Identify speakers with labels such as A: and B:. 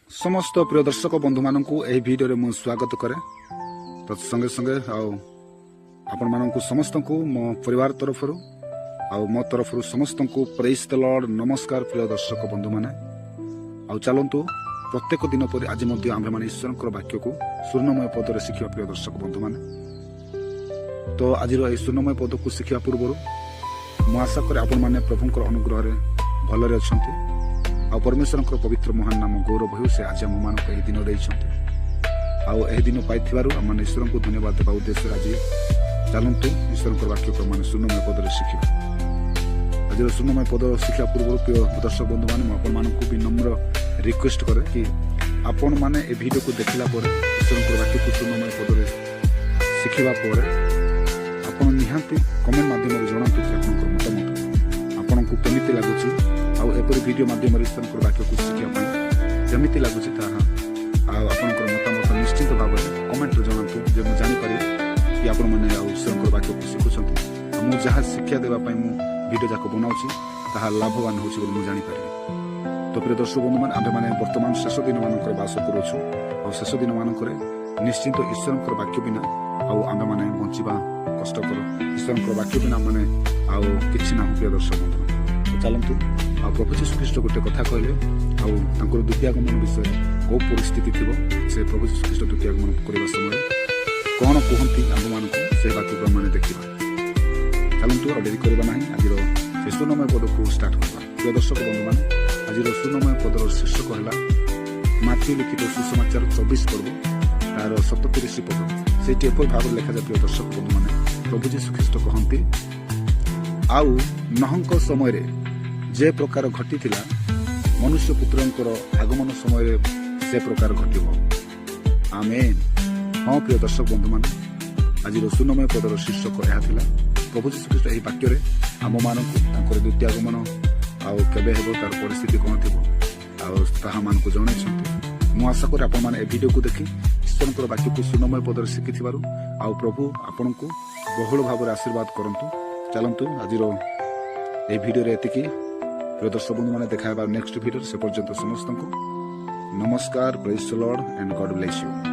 A: समस्त प्रिय दर्शक बंधु मान भिडियो मु स्वागत करे संगे संगे आपण मानक समस्त को मो परिवार तरफ मो तरफ समस्त को प्रेज द लॉर्ड नमस्कार प्रिय दर्शक बंधु माने चलतु प्रत्येक दिन पर आज आम मैंने ईश्वर वाक्य को स्वर्णमय पदर शिखा प्रिय दर्शक बंधु माने। तो आज स्वर्णमय पद को शिखा पूर्व मु आशा करे आपण माने प्रभुंकर अनुग्रह भलरे अछंती आ परमेश्वर पवित्र महान नाम गौरव हो से आज आम मानक दिन देते दिन पाई आम ईश्वर को धन्यवाद देवा उद्देश्य आज चलतु ईश्वर वाक्य को मान शून्यमय पदर शिखा। आज शून्यमय पद शिखा पूर्व प्रिय दर्शक बंधु मैंने आपको विनम्र रिक्वेस्ट करे कि आपण मैंने ए वीडियो को देखला ईश्वर वाक्य को शून्यमय पदर शिखा आपड़ निहांती कमेंट माध्यम जनातु कि मतामत आपन को केमिति लागुची एपरी वीडियो माध्यम ईश्वर वाक्य को शिखा जमी लगुच आपंकर मतामत निश्चित भाव में कमेंट जनातु जे मुझे जानीपर कि आपण मैंने ईश्वर वाक्य को शिखुंट मुझे जहाँ शिक्षा देवाई वीडियो जाक बनाऊँगी लाभवान हो जानीपारि। तो प्रिय दर्शक बंधु मैंने बर्तमान शेष दिन मानक बास करूँ शेष दिन मानक निश्चित ईश्वर वाक्य बिना आम मैंने बचा कष्टर ईश्वर वाक्य बिना मैंने कि ना प्रिय दर्शक बंधु। तो चलतु प्रभु जीशु ख्रीष्ट गोटे कथा कहले द्वितीयागमन विषय कौ परिस्थिति थी से प्रभु जीशु ख्रीष्ट द्वितीयागमन करने समय कौन कहती आम मानक से वाक्य मैंने देखा। चलतु और डेरी करवा ना आज शून्यमय पद को स्टार्ट करवा। प्रिय दर्शक बंधु मैंने आज शून्यमय पदर शीर्षक है माथ्यू लिखित सुसमाचार 24 पर्व तार 37 पद से भाव लिखा जाए। प्रिय दर्शक बंधु मैंने प्रभु जीशु ख्रीष्ट कहती आउ नहंक समय जे प्रकार घटी मनुष्य पुत्रंकर आगमन समय से प्रकार घटव आमेन। हाँ प्रिय दर्शक बंधु मैंने आज शून्यमय पदर शीर्षक यह प्रभु जीशु ख्रीष्ट यही वाक्य आम मानक द्वितीय आगमन आबे हे तार परिस्थिति कौन थी मान को जन मु आशा कर आपण मैंने वीडियो को देखी ईश्वर वाक्य को शून्यमय पदर शिखि प्रभु आपण को बहुल भाव आशीर्वाद करंतु। चलतु आज वीडियो एतिकी प्रिय दर्शक बंधु मैंने देखा नेक्स्ट वीडियो से पर्यंत समस्त को नमस्कार, praise the Lord and God bless you.